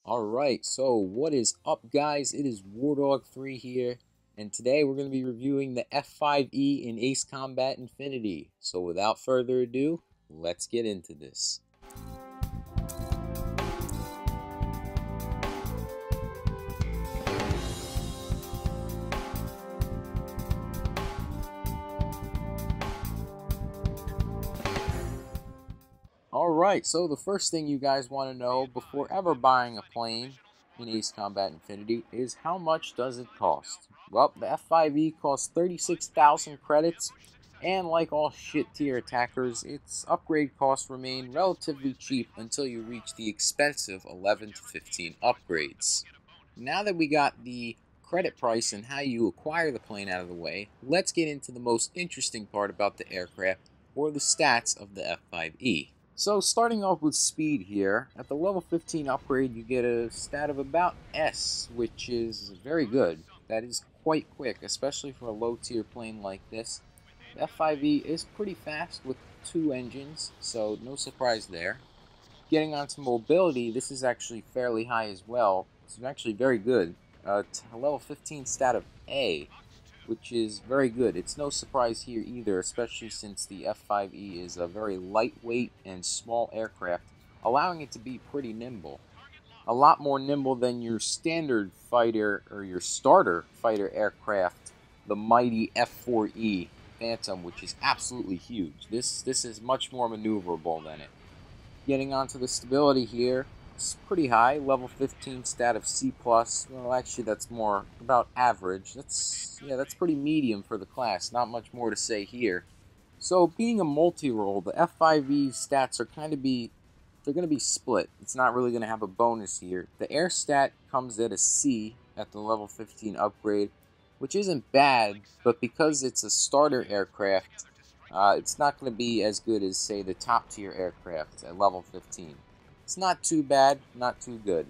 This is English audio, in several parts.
Alright, so what is up, guys? It is Wardog3 here, and today we're going to be reviewing the F-5E in Ace Combat Infinity. So without further ado, let's get into this. Alright, so the first thing you guys want to know before ever buying a plane in Ace Combat Infinity is how much does it cost? Well, the F-5E costs 36,000 credits, and like all shit tier attackers, its upgrade costs remain relatively cheap until you reach the expensive 11 to 15 upgrades. Now that we got the credit price and how you acquire the plane out of the way, let's get into the most interesting part about the aircraft, or the stats of the F-5E. So starting off with speed here, at the level 15 upgrade you get a stat of about S, which is very good. That is quite quick, especially for a low tier plane like this. The F-5E is pretty fast with 2 engines, so no surprise there. Getting onto mobility, this is actually fairly high as well. It's actually very good. A level 15 stat of A, which is very good. It's no surprise here either, especially since the F-5E is a very lightweight and small aircraft, allowing it to be pretty nimble. A lot more nimble than your standard fighter or your starter fighter aircraft, the mighty F-4E Phantom, which is absolutely huge. This is much more maneuverable than it. Getting onto the stability here, it's pretty high, level 15 stat of C+. Well, actually that's more about average. That's pretty medium for the class, not much more to say here. So being a multi-role, the F-5E stats are they're going to be split. It's not really going to have a bonus here. The air stat comes at a C at the level 15 upgrade, which isn't bad, but because it's a starter aircraft, it's not going to be as good as, say, the top tier aircraft at level 15. It's not too bad, not too good.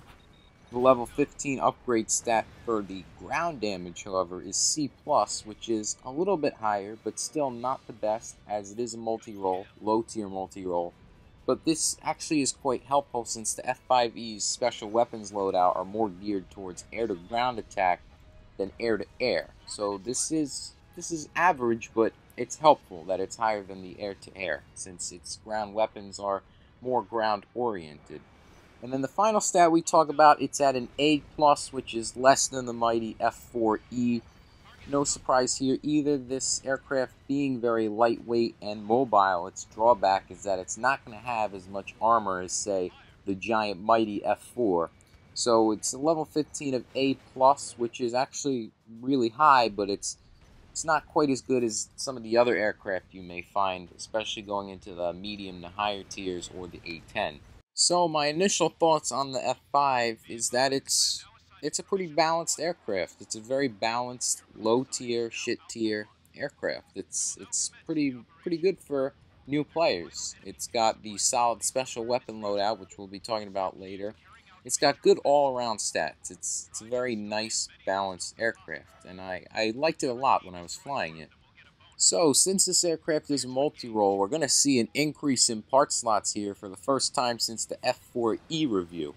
The level 15 upgrade stat for the ground damage, however, is C+, which is a little bit higher, but still not the best, as it is a multi-role, low-tier multi-role. But this actually is quite helpful since the F-5E's special weapons loadout are more geared towards air-to-ground attack than air-to-air. So this is average, but it's helpful that it's higher than the air-to-air, since its ground weapons are more ground-oriented. And then the final stat we talk about, it's at an A+, which is less than the mighty F-4E. No surprise here either. This aircraft being very lightweight and mobile, its drawback is that it's not going to have as much armor as, say, the giant mighty F-4. So it's a level 15 of A+, which is actually really high, but it's not quite as good as some of the other aircraft you may find, especially going into the medium to higher tiers or the A-10. So my initial thoughts on the F-5 is that it's a pretty balanced aircraft. It's a very balanced, low tier, shit tier aircraft. It's pretty good for new players. It's got the solid special weapon loadout, which we'll be talking about later. It's got good all-around stats. It's a very nice, balanced aircraft, and I liked it a lot when I was flying it. So, since this aircraft is a multi-role, we're going to see an increase in part slots here for the first time since the F-4E review.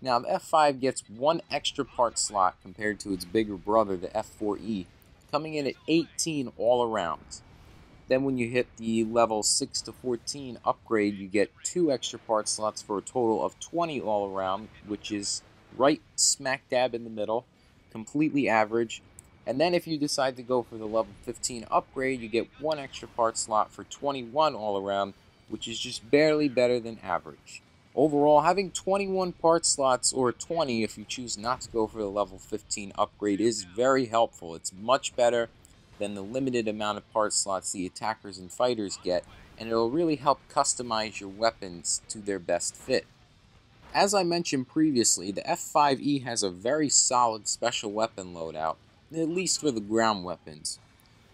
Now, the F-5 gets one extra part slot compared to its bigger brother, the F-4E, coming in at 18 all around. Then when you hit the level 6 to 14 upgrade, you get 2 extra part slots for a total of 20 all around, which is right smack dab in the middle, completely average. And then if you decide to go for the level 15 upgrade, you get 1 extra part slot for 21 all around, which is just barely better than average. Overall, having 21 part slots, or 20 if you choose not to go for the level 15 upgrade, is very helpful. It's much better than the limited amount of part slots the attackers and fighters get, and it'll really help customize your weapons to their best fit. As I mentioned previously, the F-5E has a very solid special weapon loadout, at least for the ground weapons.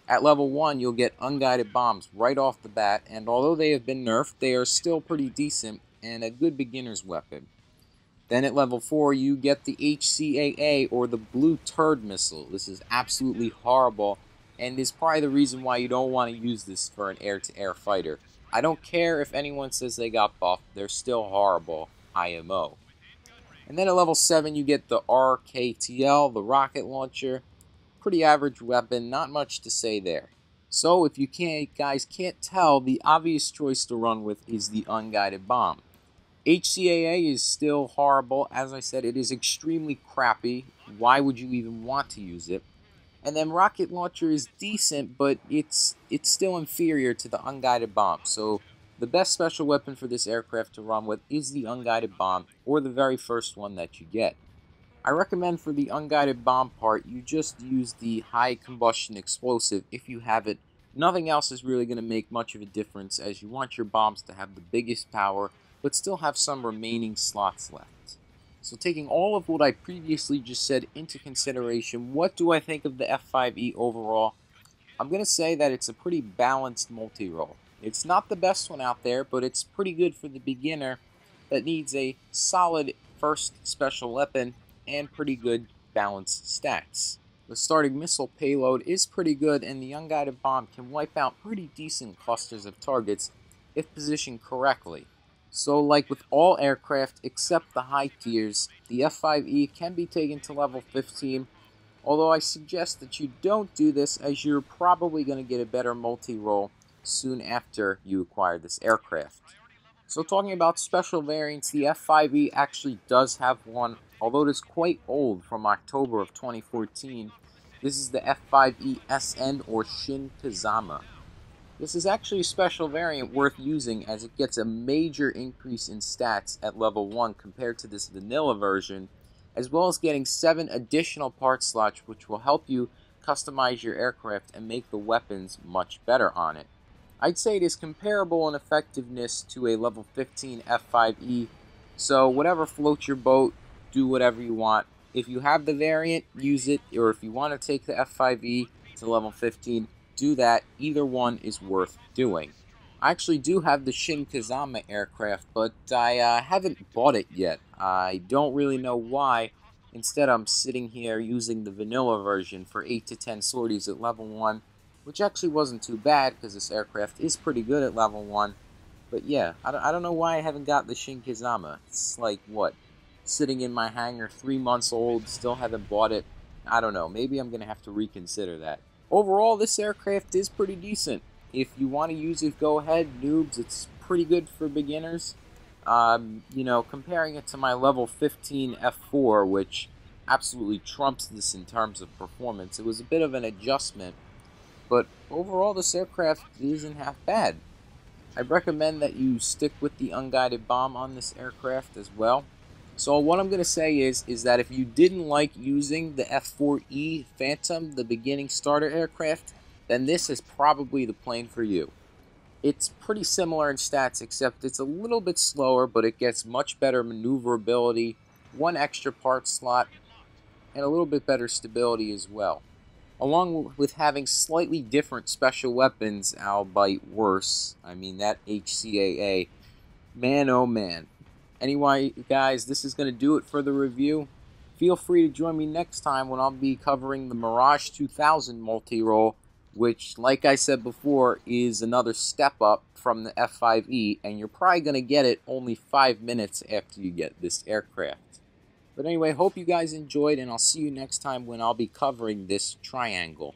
At level 1, you'll get unguided bombs right off the bat, and although they have been nerfed, they are still pretty decent and a good beginner's weapon. Then at level 4, you get the HCAA, or the Blue Turd Missile. This is absolutely horrible, and is probably the reason why you don't want to use this for an air-to-air fighter. I don't care if anyone says they got buffed, they're still horrible, IMO. And then at level 7 you get the RKTL, the rocket launcher. Pretty average weapon, not much to say there. So if you guys can't tell, the obvious choice to run with is the unguided bomb. HCAA is still horrible. As I said, it is extremely crappy. Why would you even want to use it? And then rocket launcher is decent, but it's still inferior to the unguided bomb. So the best special weapon for this aircraft to run with is the unguided bomb, or the very first one that you get. I recommend for the unguided bomb part, you just use the high combustion explosive if you have it. Nothing else is really going to make much of a difference, as you want your bombs to have the biggest power, but still have some remaining slots left. So taking all of what I previously just said into consideration, what do I think of the F-5E overall? I'm going to say that it's a pretty balanced multi-role. It's not the best one out there, but it's pretty good for the beginner that needs a solid first special weapon and pretty good balanced stats. The starting missile payload is pretty good, and the unguided bomb can wipe out pretty decent clusters of targets if positioned correctly. So like with all aircraft except the high tiers, the F-5E can be taken to level 15, although I suggest that you don't do this, as you're probably going to get a better multi-role soon after you acquire this aircraft. So talking about special variants, the F-5E actually does have one, although it is quite old, from October of 2014. This is the F-5E SN, or Shin Kazama. This is actually a special variant worth using, as it gets a major increase in stats at level 1 compared to this vanilla version, as well as getting 7 additional part slots, which will help you customize your aircraft and make the weapons much better on it. I'd say it is comparable in effectiveness to a level 15 F-5E, so whatever floats your boat, do whatever you want. If you have the variant, use it, or if you want to take the F-5E to level 15, do that. Either one is worth doing. I actually do have the Shin Kazama aircraft, but I haven't bought it yet. I don't really know why. Instead, I'm sitting here using the vanilla version for 8 to 10 sorties at level 1, which actually wasn't too bad because this aircraft is pretty good at level 1. But yeah, I don't know why I haven't got the Shin Kazama. It's like, what, sitting in my hangar, 3 months old, still haven't bought it. I don't know, maybe I'm going to have to reconsider that. Overall, this aircraft is pretty decent. If you want to use it, go ahead, noobs. It's pretty good for beginners. Comparing it to my level 15 F4, which absolutely trumps this in terms of performance, it was a bit of an adjustment. But overall, this aircraft isn't half bad. I recommend that you stick with the unguided bomb on this aircraft as well. So what I'm going to say is that if you didn't like using the F-4E Phantom, the beginning starter aircraft, then this is probably the plane for you. It's pretty similar in stats, except it's a little bit slower, but it gets much better maneuverability, 1 extra part slot, and a little bit better stability as well. Along with having slightly different special weapons, albeit worse. I mean, that HCAA, man oh man. Anyway, guys, this is going to do it for the review. Feel free to join me next time when I'll be covering the Mirage 2000 multi-role, which, like I said before, is another step up from the F-5E, and you're probably going to get it only 5 minutes after you get this aircraft. But anyway, hope you guys enjoyed, and I'll see you next time when I'll be covering this triangle.